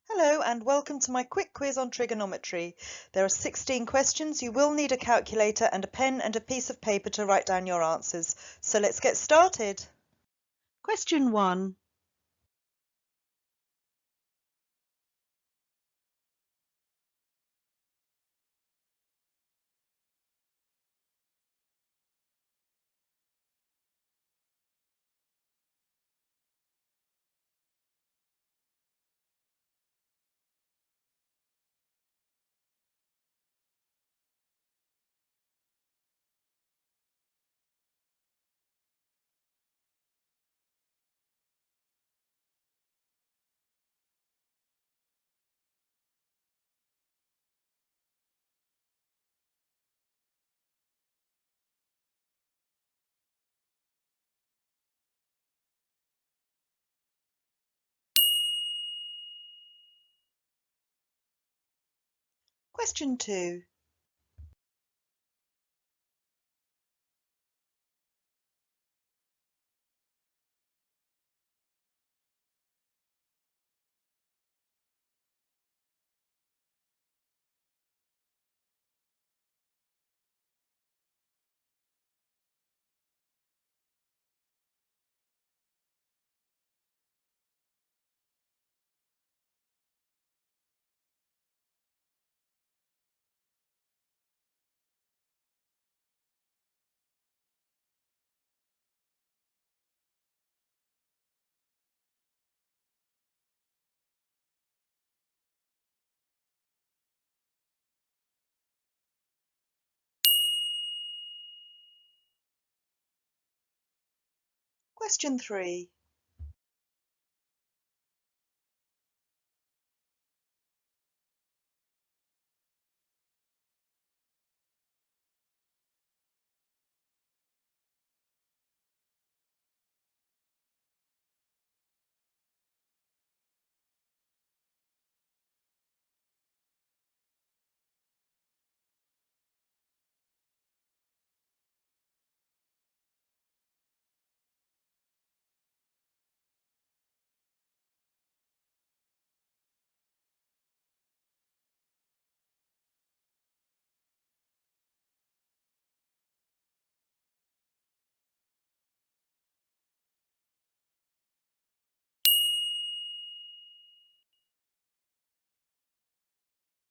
Hello and welcome to my quick quiz on trigonometry. There are 16 questions. You will need a calculator and a pen and a piece of paper to write down your answers. So let's get started. Question 1. Question 2. Question 3.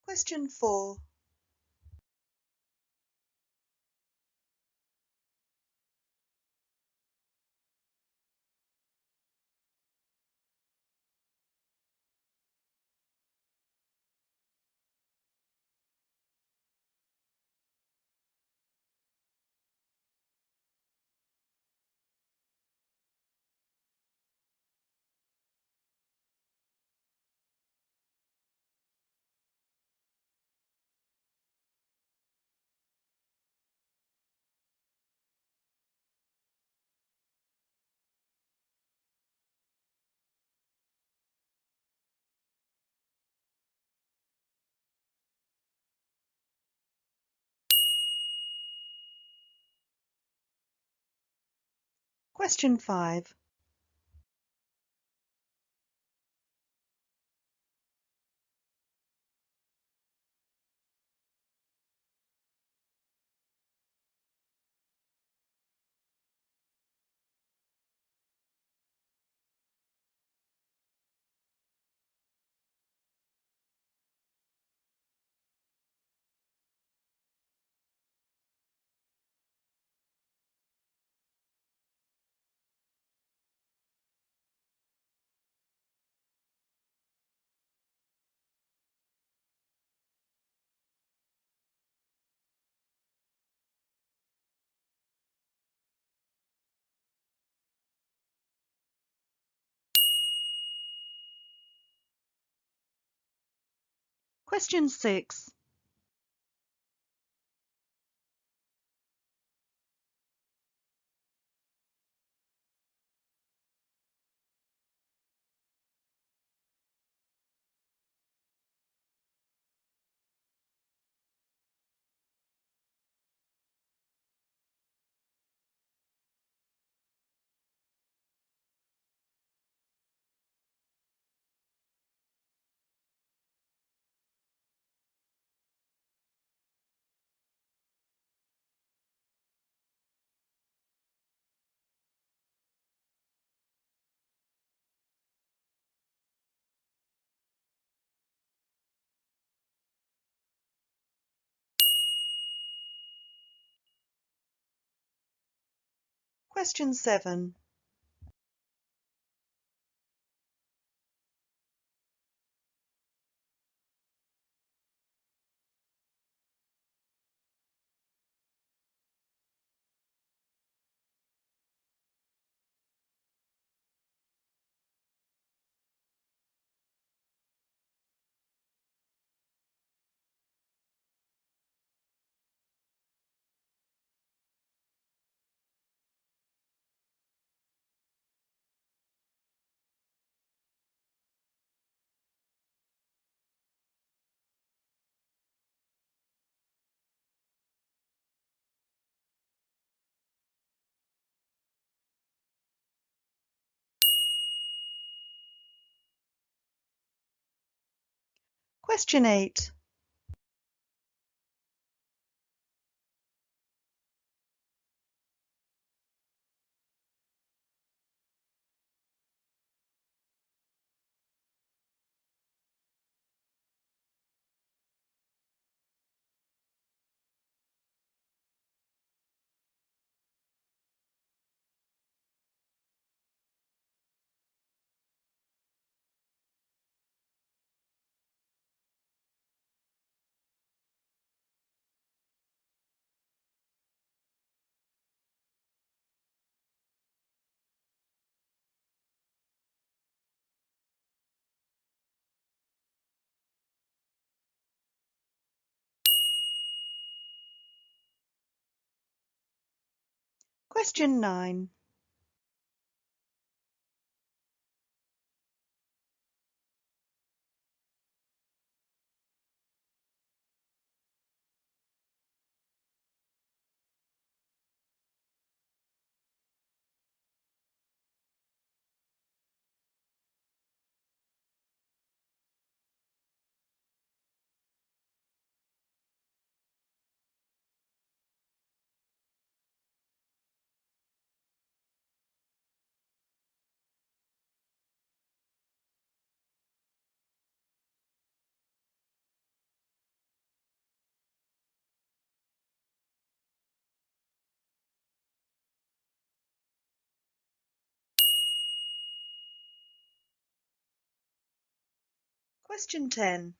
Question 4. Question 5. Question 6. Question 7. Question 8. Question 9. Question 10.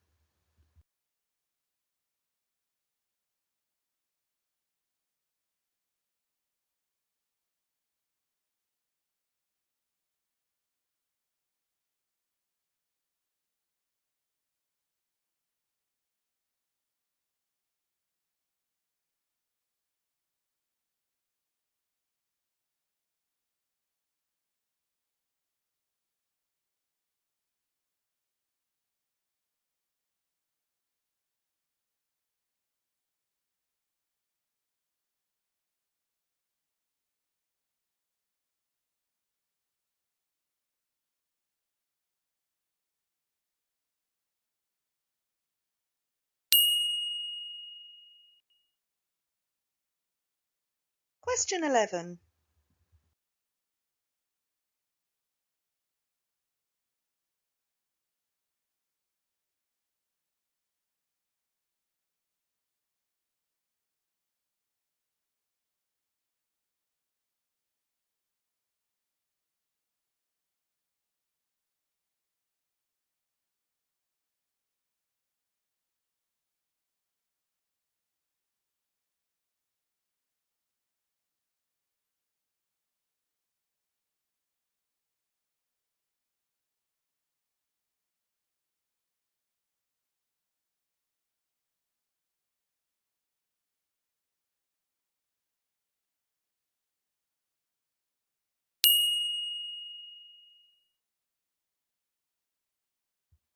Question 11.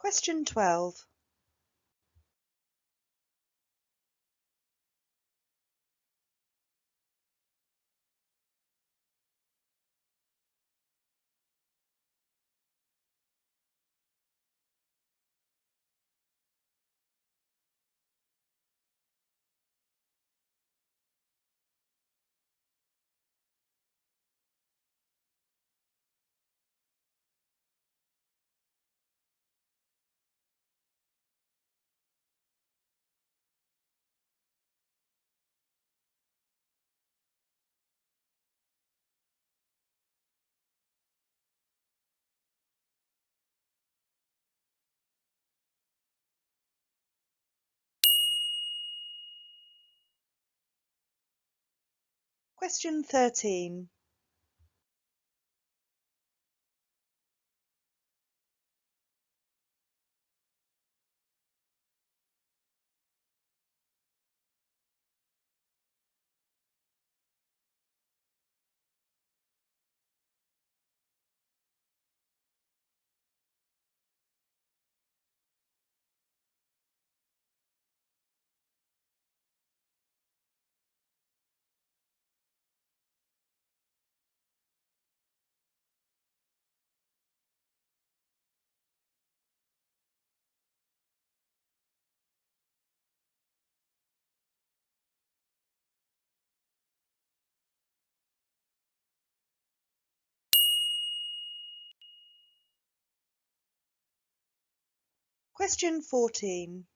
Question 12. Question 13. Question 14.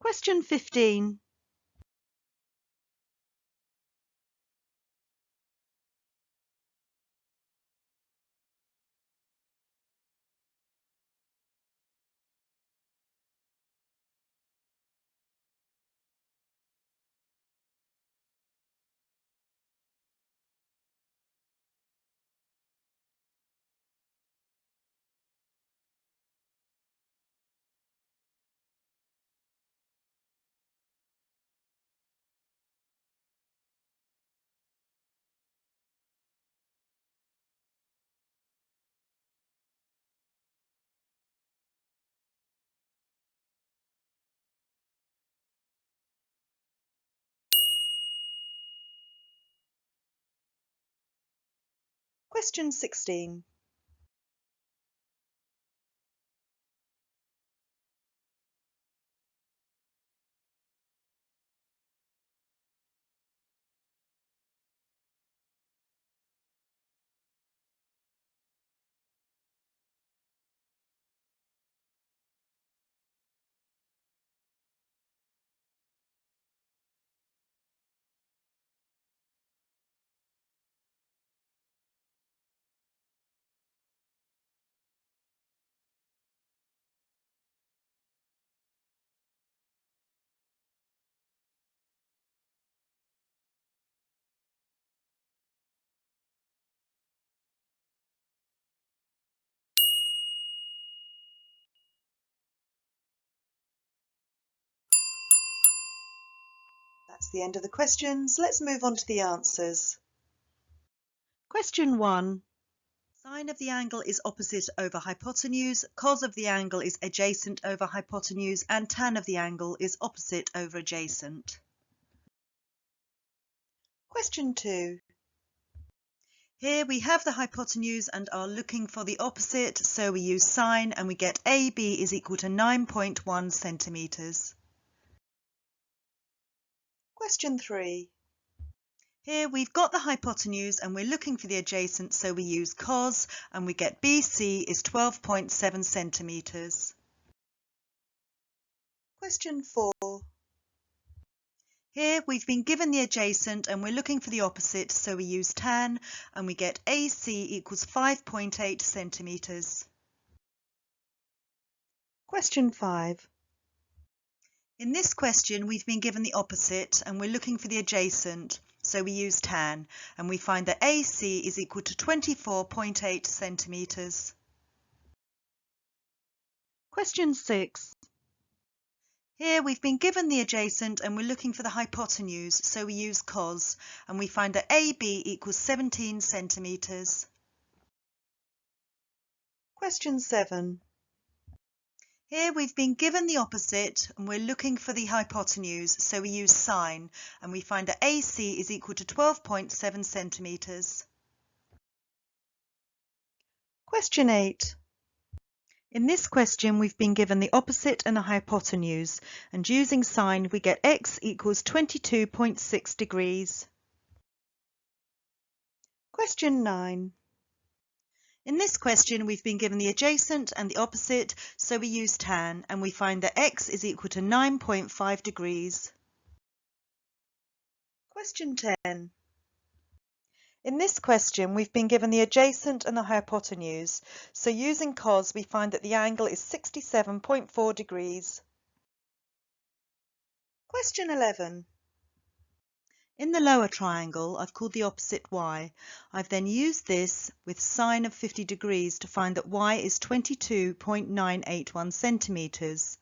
Question 15. Question 16. That's the end of the questions. Let's move on to the answers. Question 1. Sine of the angle is opposite over hypotenuse, cos of the angle is adjacent over hypotenuse, and tan of the angle is opposite over adjacent. Question 2. Here we have the hypotenuse and are looking for the opposite, so we use sine and we get AB is equal to 9.1 centimetres. Question 3. Here we've got the hypotenuse and we're looking for the adjacent, so we use cos and we get BC is 12.7 centimetres. Question 4. Here we've been given the adjacent and we're looking for the opposite, so we use tan and we get AC equals 5.8 centimetres. Question 5. In this question we've been given the opposite and we're looking for the adjacent, so we use tan and we find that AC is equal to 24.8 centimetres. Question 6. Here we've been given the adjacent and we're looking for the hypotenuse, so we use cos and we find that AB equals 17 centimetres. Question 7. Here we've been given the opposite and we're looking for the hypotenuse, so we use sine and we find that AC is equal to 12.7 centimetres. Question 8. In this question we've been given the opposite and a hypotenuse, and using sine we get x equals 22.6 degrees. Question 9. In this question we've been given the adjacent and the opposite, so we use tan and we find that x is equal to 9.5 degrees. Question 10. In this question we've been given the adjacent and the hypotenuse, so using cos we find that the angle is 67.4 degrees. Question 11. In the lower triangle, I've called the opposite y. I've then used this with sine of 50 degrees to find that y is 22.981 centimetres.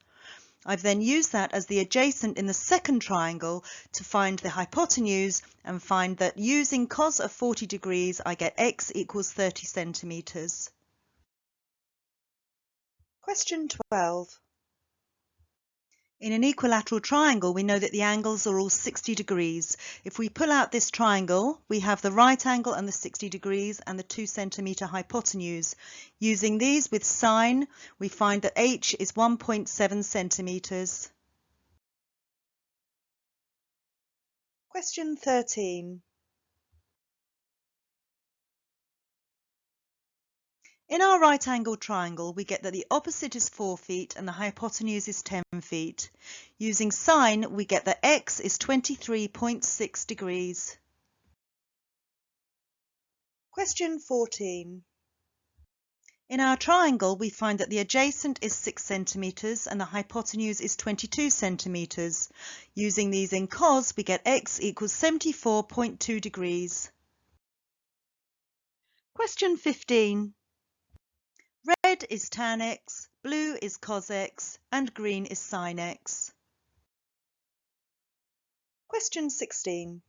I've then used that as the adjacent in the second triangle to find the hypotenuse and find that using cos of 40 degrees, I get x equals 30 centimetres. Question 12. In an equilateral triangle, we know that the angles are all 60 degrees. If we pull out this triangle, we have the right angle and the 60 degrees and the 2 centimetre hypotenuse. Using these with sine, we find that h is 1.7 centimetres. Question 13. In our right-angled triangle, we get that the opposite is 4 feet and the hypotenuse is 10 feet. Using sine, we get that x is 23.6 degrees. Question 14. In our triangle, we find that the adjacent is 6 centimetres and the hypotenuse is 22 centimetres. Using these in cos, we get x equals 74.2 degrees. Question 15. Red is tan x, blue is cos x, and green is sin x. Question 16.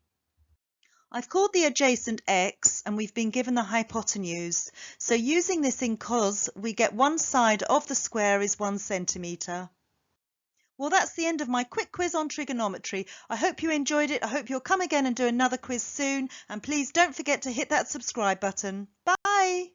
I've called the adjacent x and we've been given the hypotenuse. So using this in cos, we get one side of the square is 1 centimetre. Well, that's the end of my quick quiz on trigonometry. I hope you enjoyed it. I hope you'll come again and do another quiz soon. And please don't forget to hit that subscribe button. Bye!